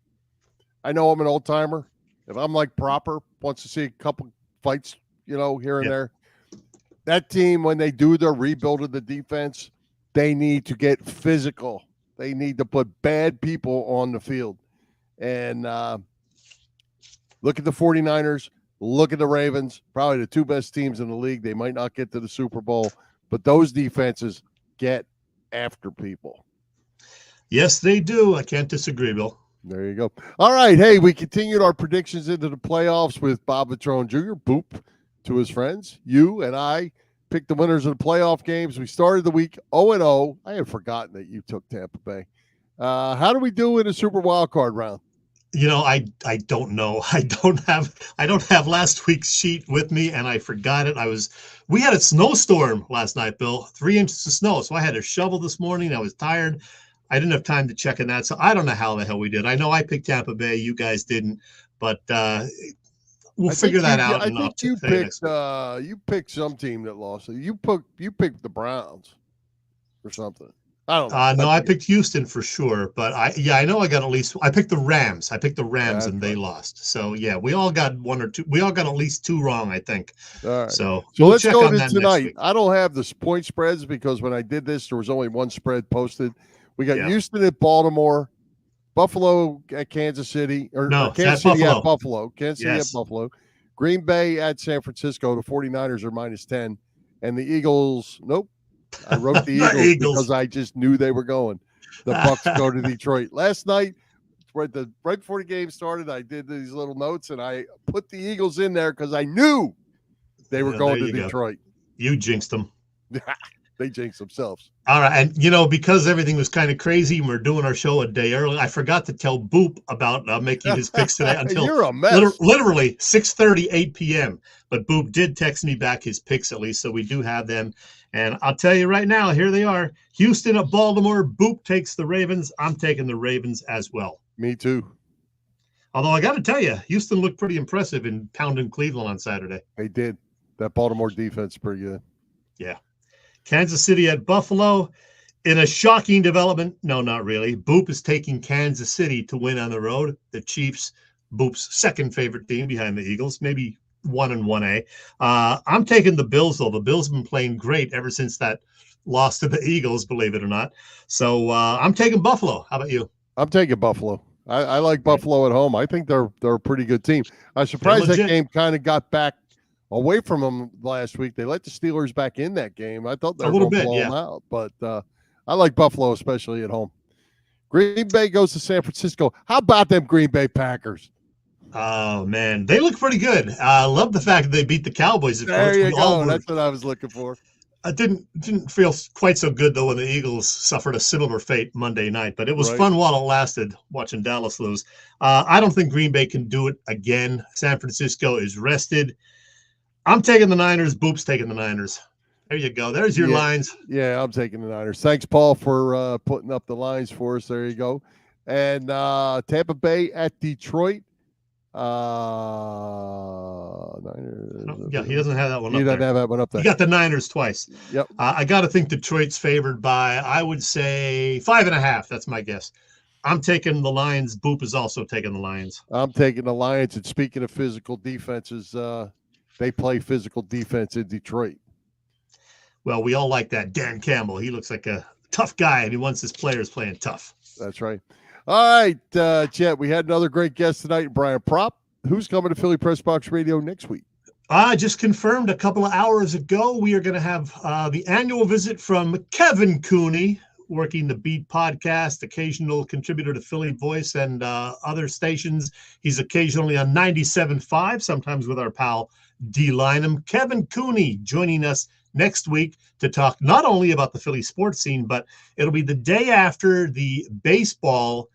I know I'm an old timer. If I'm like Proper, wants to see a couple fights, here and there. That team, when they do their rebuild of the defense, they need to get physical. They need to put bad people on the field. And look at the 49ers. Look at the Ravens. Probably the 2 best teams in the league. They might not get to the Super Bowl, but those defenses get after people. Yes, they do. I can't disagree, Bill. There you go. All right. Hey, we continued our predictions into the playoffs with Bob Vitrone Jr., Boop, to his friends. You and I picked the winners of the playoff games. We started the week 0-0. I had forgotten that you took Tampa Bay. How do we do in a Super Wild Card round? I don't know. I don't have last week's sheet with me, and I forgot it. We had a snowstorm last night, Bill, 3 inches of snow. So I had to shovel this morning. I was tired. I didn't have time to check on that. So I don't know how the hell we did. I know I picked Tampa Bay. You guys didn't, but we'll figure that out. I think you picked some team that lost. You picked the Browns or something. I don't know. No, I picked Houston for sure, but I know I got at least. I picked the Rams. And they lost. So yeah, we all got 1 or 2. We all got at least 2 wrong, I think. All right. So let's go to tonight. I don't have the point spreads because when I did this, there was only one spread posted. We got Houston at Baltimore, Buffalo at Kansas City, Kansas City at Buffalo. Kansas City at Buffalo. Green Bay at San Francisco. The 49ers are -10, and the Eagles. Nope. I wrote the Eagles because I just knew they were going. The Bucks go to Detroit. Last night, right before the game started, I did these little notes, and I put the Eagles in there because I knew they were going to Detroit. You jinxed them. They jinxed themselves. All right. And, because everything was kind of crazy and we're doing our show a day early, I forgot to tell Boop about making his picks today until You're a mess. Literally 6:30, 8 p.m. But Boop did text me back his picks at least, so we do have them. And I'll tell you right now, here they are. Houston at Baltimore. Boop takes the Ravens. I'm taking the Ravens as well. Me too. Although I got to tell you, Houston looked pretty impressive in pounding Cleveland on Saturday. They did. That Baltimore defense is pretty good. Yeah. Kansas City at Buffalo. In a shocking development, no, not really. Boop is taking Kansas City to win on the road. The Chiefs, Boop's second favorite team behind the Eagles, maybe 1-1A. I'm taking the Bills, though. The Bills have been playing great ever since that loss to the Eagles, believe it or not. So I'm taking Buffalo. How about you? I'm taking Buffalo. I like Buffalo at home. I think they're a pretty good team. I'm surprised that game kind of got back away from them last week. They let the Steelers back in that game. I thought they were going to blow them out, but I like Buffalo, especially at home. Green Bay goes to San Francisco. How about them Green Bay Packers? Oh, man. They look pretty good. I love the fact that they beat the Cowboys. There you go. That's what I was looking for. I didn't feel quite so good, though, when the Eagles suffered a similar fate Monday night. But it was fun while it lasted, watching Dallas lose. I don't think Green Bay can do it again. San Francisco is rested. I'm taking the Niners. Boop's taking the Niners. There you go. There's your lines. Yeah, I'm taking the Niners. Thanks, Paul, for putting up the lines for us. There you go. And Tampa Bay at Detroit. Niners. Yeah, he doesn't have that one up there. He doesn't have that one up there. He got the Niners twice. Yep. I got to think Detroit's favored by, I would say, 5.5. That's my guess. I'm taking the Lions. Boop is also taking the Lions. I'm taking the Lions. And speaking of physical defenses, they play physical defense in Detroit. Well, we all like that. Dan Campbell. He looks like a tough guy, and he wants his players playing tough. That's right. All right, Chet, we had another great guest tonight, Brian Propp. Who's coming to Philly Pressbox Radio next week? I just confirmed a couple of hours ago we are going to have the annual visit from Kevin Cooney, working the Beat podcast, occasional contributor to Philly Voice and other stations. He's occasionally on 97.5, sometimes with our pal D. Lynham. Kevin Cooney joining us next week to talk not only about the Philly sports scene, but it'll be the day after the baseball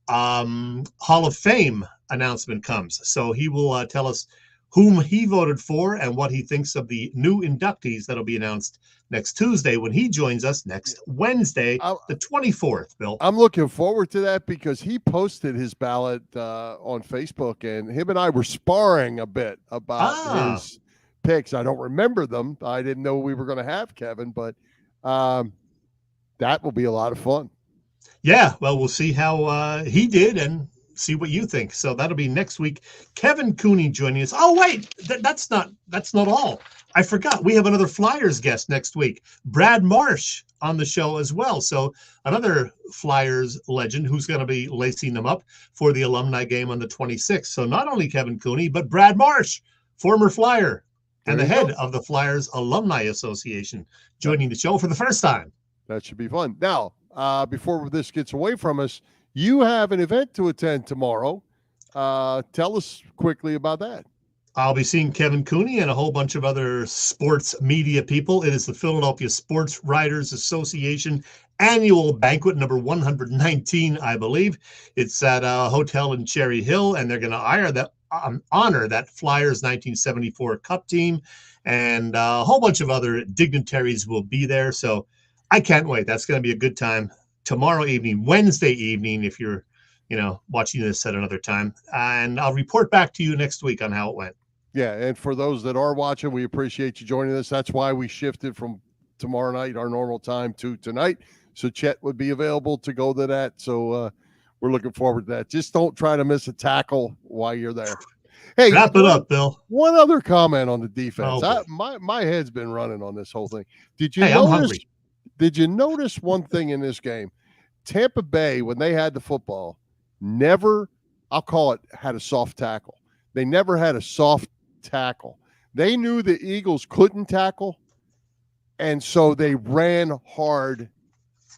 Hall of Fame announcement comes. So he will tell us whom he voted for and what he thinks of the new inductees that'll be announced next Tuesday when he joins us next Wednesday, the 24th, Bill. I'm looking forward to that because he posted his ballot on Facebook, and him and I were sparring a bit about his picks. I don't remember them. I didn't know we were going to have Kevin, but that will be a lot of fun. Yeah, well, we'll see how he did and see what you think. So that'll be next week. Kevin Cooney joining us. Oh, wait, that's not all. I forgot. We have another Flyers guest next week, Brad Marsh, on the show as well. So another Flyers legend who's going to be lacing them up for the alumni game on the 26th. So not only Kevin Cooney, but Brad Marsh, former Flyer and the head of the Flyers Alumni Association, joining the show for the first time. That should be fun. Now, before this gets away from us, you have an event to attend tomorrow. Tell us quickly about that. I'll be seeing Kevin Cooney and a whole bunch of other sports media people. It is the Philadelphia Sports Writers Association annual banquet, number 119, I believe. It's at a hotel in Cherry Hill, and they're going to honor that Flyers 1974 Cup team, and a whole bunch of other dignitaries will be there. So I can't wait. That's going to be a good time tomorrow evening, Wednesday evening, if you're, watching this at another time. And I'll report back to you next week on how it went. Yeah, and for those that are watching, we appreciate you joining us. That's why we shifted from tomorrow night, our normal time, to tonight. So Chet would be available to go to that. So we're looking forward to that. Just don't try to miss a tackle while you're there. Hey, wrap it up, Bill. One other comment on the defense. Oh, my head's been running on this whole thing. I'm hungry. Did you notice one thing in this game? Tampa Bay, when they had the football, never, I'll call it, had a soft tackle. They never had a soft tackle. They knew the Eagles couldn't tackle, and so they ran hard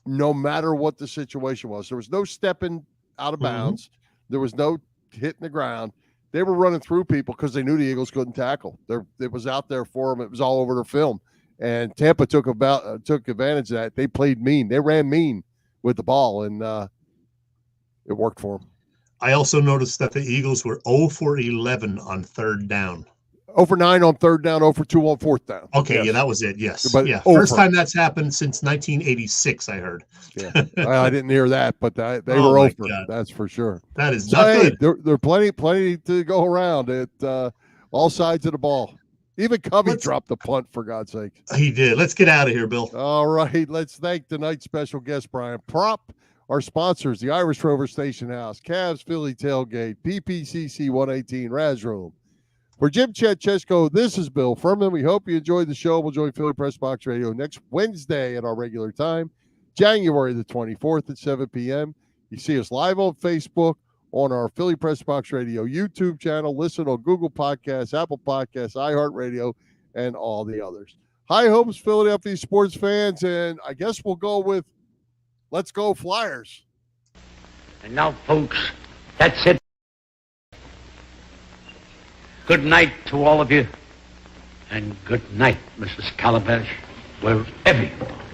no matter what the situation was. There was no stepping out of bounds. There was no hitting the ground. They were running through people because they knew the Eagles couldn't tackle. It was out there for them. It was all over their film. And Tampa took advantage of that. They played mean. They ran mean with the ball, and it worked for them. I also noticed that the Eagles were 0 for 11 on third down. 0 for 9 on third down, 0 for 2 on fourth down. Okay, yes. yeah, that was it. Yes, But yeah, over. first time that's happened since 1986. I heard. Yeah, I didn't hear that, but they Oh, were my over. God. That's for sure. That is So, not hey, good. there plenty to go around at all sides of the ball. Even Covey dropped the punt, for God's sake. He did. Let's get out of here, Bill. All right, let's thank tonight's special guest, Brian Propp. Our sponsors, the Irish Rover Station House, Cavs Philly Tailgate, PPCC 118 Raz Room. For Jim Chet Chesko, this is Bill Furman. We hope you enjoyed the show. We'll join Philly Press Box Radio next Wednesday at our regular time, January the 24th at 7 p.m. You see us live on Facebook, on our Philly Press Box Radio YouTube channel. Listen on Google Podcasts, Apple Podcasts, iHeartRadio, and all the others. High hopes, Philadelphia sports fans, and I guess we'll go with let's go Flyers. And now, folks, that's it. Good night to all of you, and good night, Mrs. Calabash, wherever you are.